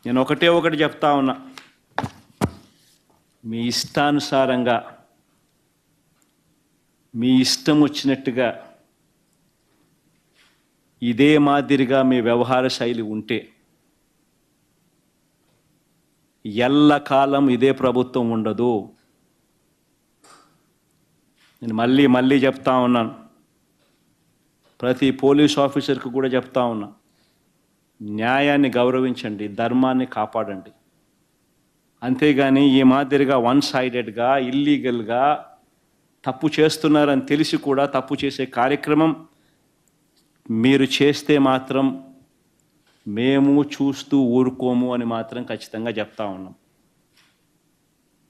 నేను ఒకటి చెప్తా ఉన్నా, మీ ఇష్టానుసారంగా మీ ఇష్టం వచ్చినట్టుగా ఇదే మాదిరిగా మీ వ్యవహార శైలి ఉంటే ఎల్లకాలం ఇదే ప్రభుత్వం ఉండదు. నేను మళ్ళీ చెప్తా ఉన్నాను, ప్రతి పోలీస్ ఆఫీసర్కి కూడా చెప్తా ఉన్నా, న్యాయాన్ని గౌరవించండి, ధర్మాన్ని కాపాడండి. అంతేగాని ఈ మాదిరిగా వన్ సైడెడ్గా ఇల్లీగల్గా తప్పు చేస్తున్నారని తెలిసి కూడా తప్పు చేసే కార్యక్రమం మీరు చేస్తే మాత్రం మేము చూస్తూ ఊరుకోము అని మాత్రం ఖచ్చితంగా చెప్తా ఉన్నాం.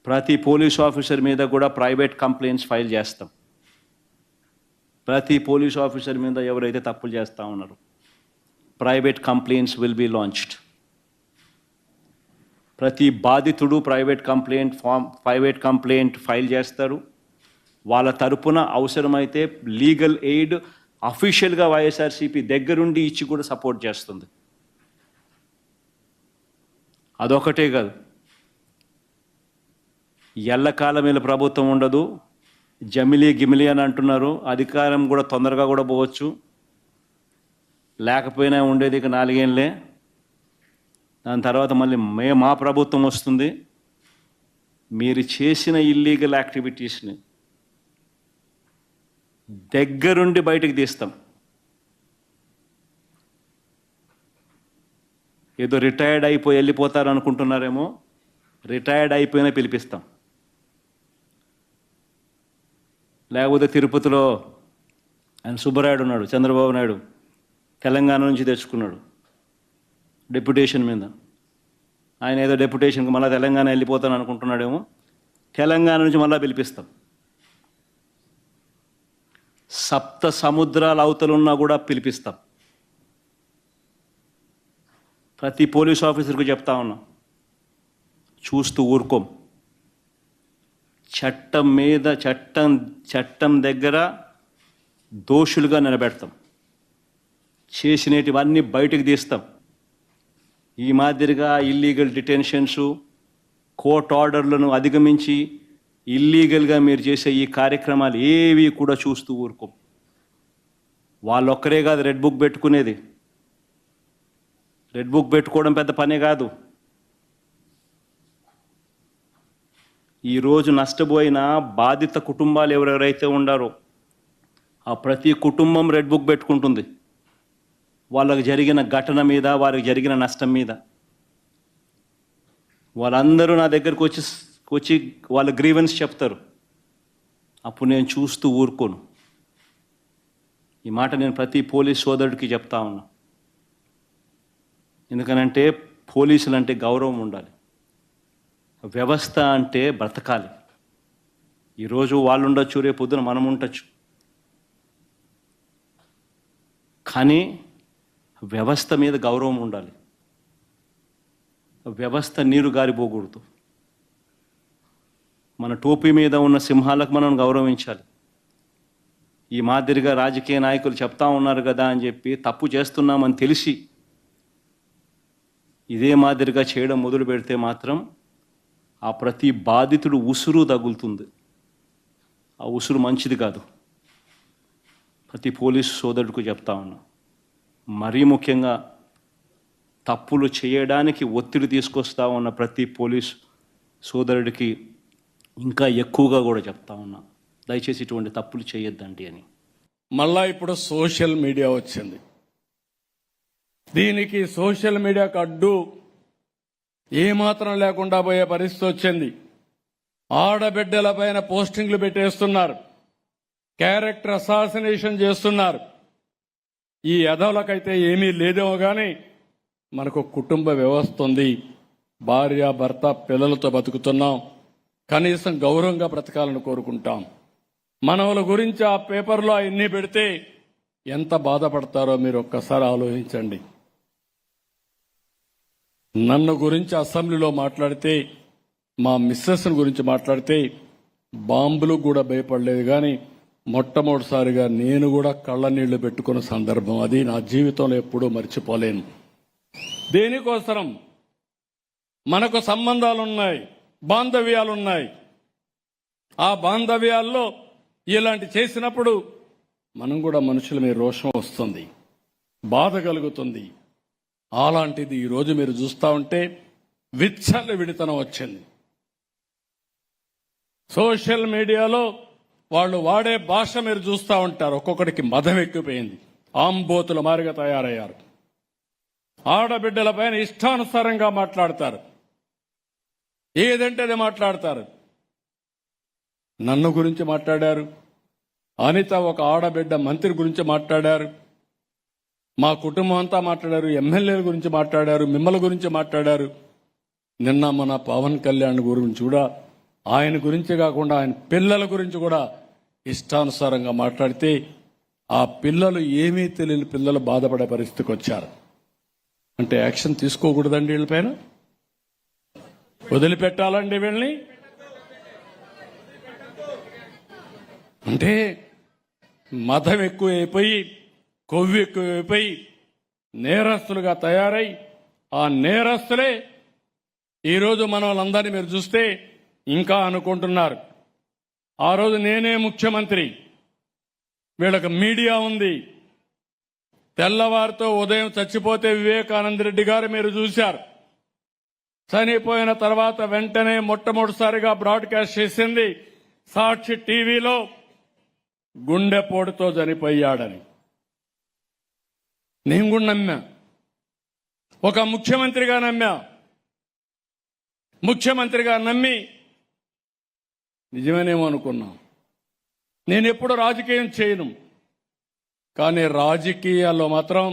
ప్రతి పోలీస్ ఆఫీసర్ మీద కూడా ప్రైవేట్ కంప్లైంట్స్ ఫైల్ చేస్తాం. ప్రతి పోలీస్ ఆఫీసర్ మీద ఎవరైతే తప్పులు చేస్తూ ఉన్నారో private complaints will be launched. ప్రతి బాధితుడు ప్రైవేట్ కంప్లైంట్ ఫైల్ చేస్తారు. వాళ్ళ తరపున అవసరమైతే లీగల్ ఎయిడ్ అఫీషియల్గా వైఎస్ఆర్సీపీ దగ్గరుండి ఇచ్చి కూడా సపోర్ట్ చేస్తుంది. అదొకటే కాదు, ఎల్లకాలం వీళ్ళ ప్రభుత్వం ఉండదు. గిమిలి అని అంటున్నారు, అధికారం కూడా తొందరగా కూడా పోవచ్చు, లేకపోయినా ఉండేది ఇక 4 ఏళ్ళే. దాని తర్వాత మళ్ళీ మా ప్రభుత్వం వస్తుంది. మీరు చేసిన ఇల్లీగల్ యాక్టివిటీస్ని దగ్గరుండి బయటికి తీస్తాం. ఏదో రిటైర్డ్ అయిపోయి వెళ్ళిపోతారు అనుకుంటున్నారేమో, రిటైర్డ్ అయిపోయినా పిలిపిస్తాం. లేకపోతే తిరుపతిలో ఆయన సుబ్బరాయుడు ఉన్నాడు, చంద్రబాబు నాయుడు తెలంగాణ నుంచి తెచ్చుకున్నాడు డెప్యుటేషన్ మీద. ఆయన ఏదో డెప్యుటేషన్కి మళ్ళీ తెలంగాణ వెళ్ళిపోతాను అనుకుంటున్నాడేమో, తెలంగాణ నుంచి మళ్ళీ పిలిపిస్తాం. 7 సముద్రాల అవతలున్నా కూడా పిలిపిస్తాం. ప్రతి పోలీస్ ఆఫీసర్కు చెప్తా ఉన్నాం, చూస్తూ ఊరుకోం. చట్టం మీద చట్టం దగ్గర దోషులుగా నిలబెడతాం. చేసినటివన్నీ బయటకు తీస్తాం. ఈ మాదిరిగా ఇల్లీగల్ డిటెన్షన్స్, కోర్ట్ ఆర్డర్లను అధిగమించి ఇల్లీగల్గా మీరు చేసే ఈ కార్యక్రమాలు ఏవి కూడా చూస్తూ ఊరుకోం. వాళ్ళొక్కరే కాదు రెడ్ బుక్ పెట్టుకునేది. రెడ్ బుక్ పెట్టుకోవడం పెద్ద పనే కాదు. ఈరోజు నష్టపోయిన బాధిత కుటుంబాలు ఎవరెవరైతే ఉండారో ఆ ప్రతి కుటుంబం రెడ్ బుక్ పెట్టుకుంటుంది. వాళ్ళకి జరిగిన ఘటన మీద, వారికి జరిగిన నష్టం మీద. వాళ్ళందరూ నా దగ్గరకు వచ్చి వాళ్ళ గ్రీవెన్స్ చెప్తారు. అప్పుడు నేను చూస్తూ ఊరుకోను. ఈ మాట నేను ప్రతి పోలీస్ సోదరుడికి చెప్తా ఉన్నా. ఎందుకనంటే పోలీసులు అంటే గౌరవం ఉండాలి, వ్యవస్థ అంటే బ్రతకాలి. ఈరోజు వాళ్ళు ఉండొచ్చు, రేపు పొద్దున మనం ఉండొచ్చు, కానీ వ్యవస్థ మీద గౌరవం ఉండాలి. వ్యవస్థ నీరు గారిపోకూడదు. మన టోపీ మీద ఉన్న సింహాలకు మనం గౌరవించాలి. ఈ మాదిరిగా రాజకీయ నాయకులు చెప్తా ఉన్నారు కదా అని చెప్పి తప్పు చేస్తున్నామని తెలిసి ఇదే మాదిరిగా చేయడం మొదలు పెడితే మాత్రం ఆ ప్రతి బాధితుడు ఉసురు తగులుతుంది. ఆ ఉసురు మంచిది కాదు. ప్రతి పోలీసు సోదరుడికి చెప్తా ఉన్నా. మరీ ముఖ్యంగా తప్పులు చేయడానికి ఒత్తిడి తీసుకొస్తా ఉన్న ప్రతి పోలీసు సోదరుడికి ఇంకా ఎక్కువగా కూడా చెప్తా ఉన్నా, దయచేసి ఇటువంటి తప్పులు చేయొద్దండి అని. మళ్ళా ఇప్పుడు సోషల్ మీడియా వచ్చింది. దీనికి సోషల్ మీడియాకు అడ్డు ఏమాత్రం లేకుండా పోయే పరిస్థితి వచ్చింది. ఆడబిడ్డల పైన పోస్టింగ్లు పెట్టేస్తున్నారు, క్యారెక్టర్ అసాసినేషన్ చేస్తున్నారు. ఈ ఎదవలకైతే ఏమీ లేదేమో కానీ మనకు కుటుంబ వ్యవస్థ ఉంది, భార్య భర్త పిల్లలతో బతుకుతున్నాం, కనీసం గౌరవంగా బ్రతకాలని కోరుకుంటాం. మనవల గురించి ఆ పేపర్లో అవన్నీ పెడితే ఎంత బాధపడతారో మీరు ఒక్కసారి ఆలోచించండి. నన్ను గురించి అసెంబ్లీలో మాట్లాడితే, మా మిస్సెస్ గురించి మాట్లాడితే బాంబులు కూడా భయపడలేదు, కానీ మొట్టమొదటిసారిగా నేను కూడా కళ్ళ నీళ్లు పెట్టుకున్న సందర్భం అది నా జీవితంలో ఎప్పుడూ మర్చిపోలేను. దేనికోసం మనకు సంబంధాలున్నాయి, బాంధవ్యాలున్నాయి. ఆ బాంధవ్యాల్లో ఇలాంటి చేసినప్పుడు మనం కూడా మనుషుల మీద రోషం వస్తుంది, బాధ కలుగుతుంది. అలాంటిది ఈరోజు మీరు చూస్తూ ఉంటే విచ్చల విడితనం వచ్చింది. సోషల్ మీడియాలో వాళ్ళు వాడే భాష మీరు చూస్తూ ఉంటారు. ఒక్కొక్కడికి మదం ఎక్కిపోయింది, ఆంబోతుల మారిగా తయారయ్యారు. ఆడబిడ్డల పైన ఇష్టానుసారంగా మాట్లాడతారు, ఏదంటే అది మాట్లాడతారు. నన్ను గురించి మాట్లాడారు, అనిత ఒక ఆడబిడ్డ మంత్రి గురించి మాట్లాడారు, మా కుటుంబం అంతా మాట్లాడారు, ఎమ్మెల్యేల గురించి మాట్లాడారు, మిమ్మల్ని గురించి మాట్లాడారు. నిన్న మన పవన్ కళ్యాణ్ గురించి కూడా, ఆయన గురించి కాకుండా ఆయన పిల్లల గురించి కూడా ఇష్టానుసారంగా మాట్లాడితే ఆ పిల్లలు ఏమీ తెలియని పిల్లలు బాధపడే పరిస్థితికి వచ్చారు. అంటే యాక్షన్ తీసుకోకూడదండి వీళ్ళపైన? వదిలిపెట్టాలండి వీళ్ళని? అంటే మతం ఎక్కువైపోయి, కొవ్వు ఎక్కువైపోయి నేరస్తులుగా తయారై, ఆ నేరస్తులే ఈరోజు మన వాళ్ళందరినీ మీరు చూస్తే ఇంకా అనుకుంటున్నారు ఆ రోజు నేనే ముఖ్యమంత్రి, వీళ్ళకి మీడియా ఉంది. తెల్లవారితో ఉదయం చచ్చిపోతే వివేకానంద రెడ్డి గారు మీరు చూశారు. చనిపోయిన తర్వాత వెంటనే మొట్టమొదటిసారిగా బ్రాడ్కాస్ట్ చేసింది సాక్షి టీవీలో, గుండెపోటుతో చనిపోయాడని. నేను కూడా నమ్మా, ఒక ముఖ్యమంత్రిగా నమ్మా. ముఖ్యమంత్రిగా నమ్మి నిజమేనేమో అనుకున్నాం. నేను ఎప్పుడు రాజకీయం చేయను, కానీ రాజకీయాల్లో మాత్రం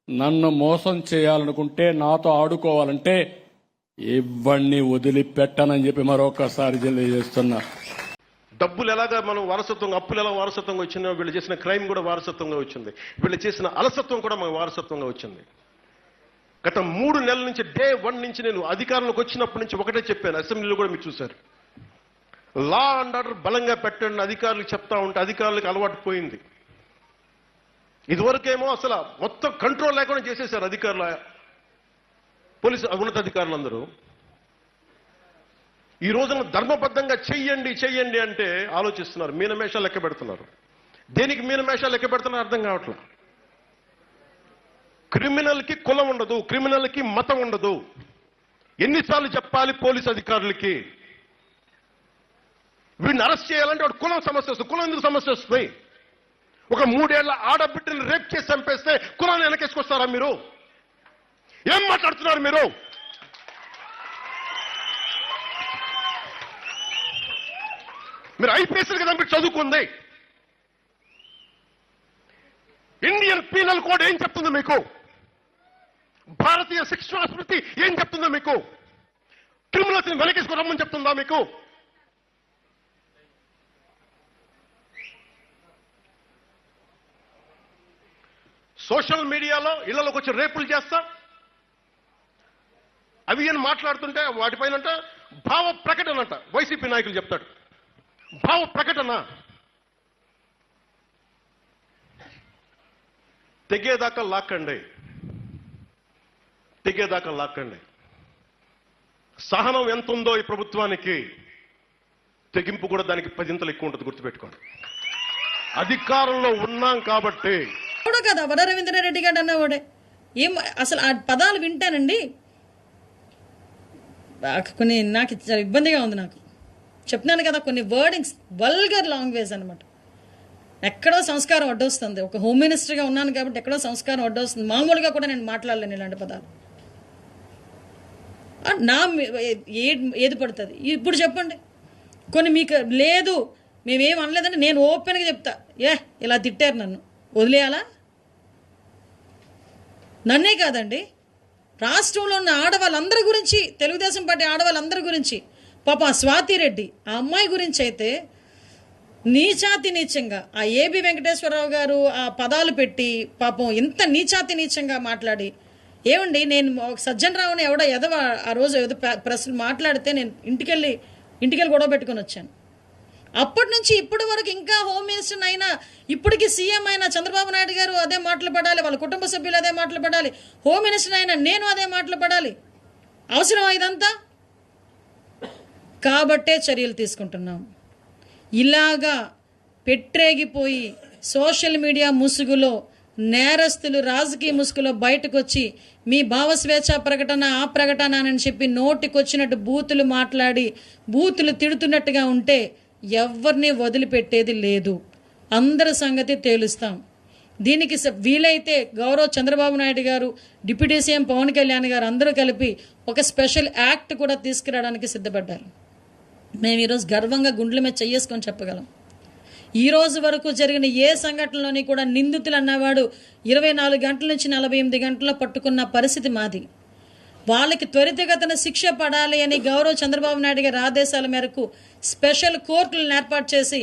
నన్ను మోసం చేయాలనుకుంటే, నాతో ఆడుకోవాలంటే ఇవన్నీ వదిలిపెట్టనని చెప్పి మరొకసారి తెలియజేస్తున్నా. డబ్బులు ఎలాగా మనం వారసత్వంగా, అప్పులు ఎలా వారసత్వంగా వచ్చిందో, వీళ్ళు చేసిన క్రైమ్ కూడా వారసత్వంగా వచ్చింది, వీళ్ళు చేసిన అలసత్వం కూడా మనకు వారసత్వంగా వచ్చింది. గత 3 నెలల నుంచి, డే 1 నుంచి నేను అధికారంలోకి వచ్చినప్పటి నుంచి ఒకటే చెప్పాను, అసెంబ్లీలో కూడా మీరు చూశారు. లా అండ్ ఆర్డర్ బలంగా పెట్టండి అధికారులకు చెప్తా ఉంటే అధికారులకు అలవాటు పోయింది. ఇదివరకేమో అసలు మొత్తం కంట్రోల్ లేకుండా చేసేశారు అధికారులు, పోలీసు ఉన్నతాధికారులందరూ. ఈ రోజున ధర్మబద్ధంగా చెయ్యండి చెయ్యండి అంటే ఆలోచిస్తున్నారు, మీనమేషాలు లెక్క పెడుతున్నారు. దేనికి మీనమేషాలు లెక్క పెడుతున్నారు అర్థం కావట్లేదు. క్రిమినల్కి కులం ఉండదు, క్రిమినల్కి మతం ఉండదు. ఎన్నిసార్లు చెప్పాలి పోలీసు అధికారులకి? వీడిని అరెస్ట్ చేయాలంటే వాడు కులం సమస్య వస్తుంది. కులం ఎందుకు సమస్య వస్తుంది? ఒక 3 ఏళ్ల ఆడబిడ్డని రేప్ చేసి చంపేస్తే కులాన్ని వెనకేసుకొస్తారా మీరు? ఏం మాట్లాడుతున్నారు మీరు? మీరు ఐపీఎస్లు కదా మీరు చదువుకుంది. ఇండియన్ పీనల్ కోడ్ ఏం చెప్తుందో మీకు? భారతీయ శిక్షా స్మృతి ఏం చెప్తుందో మీకు? క్రిమినల్స్ని వెనకేసుకురమ్మని చెప్తుందా మీకు? సోషల్ మీడియాలో ఇళ్లలోకి వచ్చి రేపులు చేస్తా అవి అని మాట్లాడుతుంటే వాటిపైన భావ ప్రకటన అంట. వైసీపీ నాయకులు చెప్తాడు భావ ప్రకటన. తెగేదాకా లాక్కండి, తెగేదాకా లాక్కండి. సహనం ఎంత ఉందో ఈ ప్రభుత్వానికి, తెగింపు కూడా దానికి 10 ఎక్కువ ఉంటుంది, గుర్తుపెట్టుకోండి. అధికారంలో ఉన్నాం కాబట్టి. కదా వడ రవీంద్రారెడ్డి గారు అన్నవాడే ఏం అసలు ఆ పదాలు వింటానండి, కొన్ని నాకు ఇబ్బందిగా ఉంది. నాకు చెప్తున్నాను కదా, కొన్ని వర్డింగ్స్ వల్గర్ లాంగ్వేజ్ అనమాట. ఎక్కడో సంస్కారం అడ్డొస్తుంది. ఒక హోమ్ మినిస్టర్గా ఉన్నాను కాబట్టి ఎక్కడో సంస్కారం అడ్డొస్తుంది. మామూలుగా కూడా నేను మాట్లాడలేను ఇలాంటి పదాలు. నా ఏది పడుతుంది. ఇప్పుడు చెప్పండి, కొన్ని మీకు లేదు మేమేం అనలేదంటే నేను ఓపెన్గా చెప్తా, ఇలా తిట్టారు నన్ను వదిలేయాలా? నన్నే కాదండి, రాష్ట్రంలో ఉన్న ఆడవాళ్ళందరి గురించి, తెలుగుదేశం పార్టీ ఆడవాళ్ళందరి గురించి, పాప స్వాతి రెడ్డి ఆ అమ్మాయి గురించి అయితే నీచాతి నీచంగా ఆ ఏబి వెంకటేశ్వరరావు గారు ఆ పదాలు పెట్టి పాపం ఇంత నీచాతి నీచంగా మాట్లాడి, ఏమండి నేను సజ్జన్ రావుని ఎవడో ఎదవ ఆ రోజు ఏదో ప్రశ్న మాట్లాడితే నేను ఇంటికెళ్ళి గొడవ పెట్టుకొని వచ్చాను. అప్పటి నుంచి ఇప్పటి వరకు ఇంకా హోమ్ మినిస్టర్ అయినా, ఇప్పటికీ సీఎం అయినా చంద్రబాబు నాయుడు గారు అదే మాటలు పడాలి, వాళ్ళ కుటుంబ సభ్యులు అదే మాటలు పడాలి, హోమ్ మినిస్టర్ అయినా నేను అదే మాటలు పడాలి. అవసరమా ఇదంతా? కాబట్టే చర్యలు తీసుకుంటున్నాం. ఇలాగా పెట్టరేగిపోయి సోషల్ మీడియా ముసుగులో నేరస్తులు రాజకీయ ముసుగులో బయటకు వచ్చి మీ భావస్వేచ్ఛ ప్రకటన ఆ ప్రకటన అని చెప్పి నోటికొచ్చినట్టు బూతులు మాట్లాడి బూతులు తిడుతున్నట్టుగా ఉంటే ఎవరిని వదిలిపెట్టేది లేదు. అందరి సంగతి తేలుస్తాం. దీనికి వీలైతే గౌరవ చంద్రబాబు నాయుడు గారు, డిప్యూటీ సీఎం పవన్ కళ్యాణ్ గారు అందరూ కలిపి ఒక స్పెషల్ యాక్ట్ కూడా తీసుకురావడానికి సిద్ధపడ్డారు. మేము ఈరోజు గర్వంగా గుండెల మీద చెయ్యేసుకొని చెప్పగలం. ఈ రోజు వరకు జరిగిన ఏ సంఘటనలోని కూడా నిందితులు అన్నవాడు 24 గంటల నుంచి 48 గంటల్లో పట్టుకున్న పరిస్థితి మాది. వాళ్ళకి త్వరితగతిన శిక్ష పడాలి అని గౌరవ చంద్రబాబు నాయుడు గారి ఆదేశాల మేరకు స్పెషల్ కోర్టులను ఏర్పాటు చేసి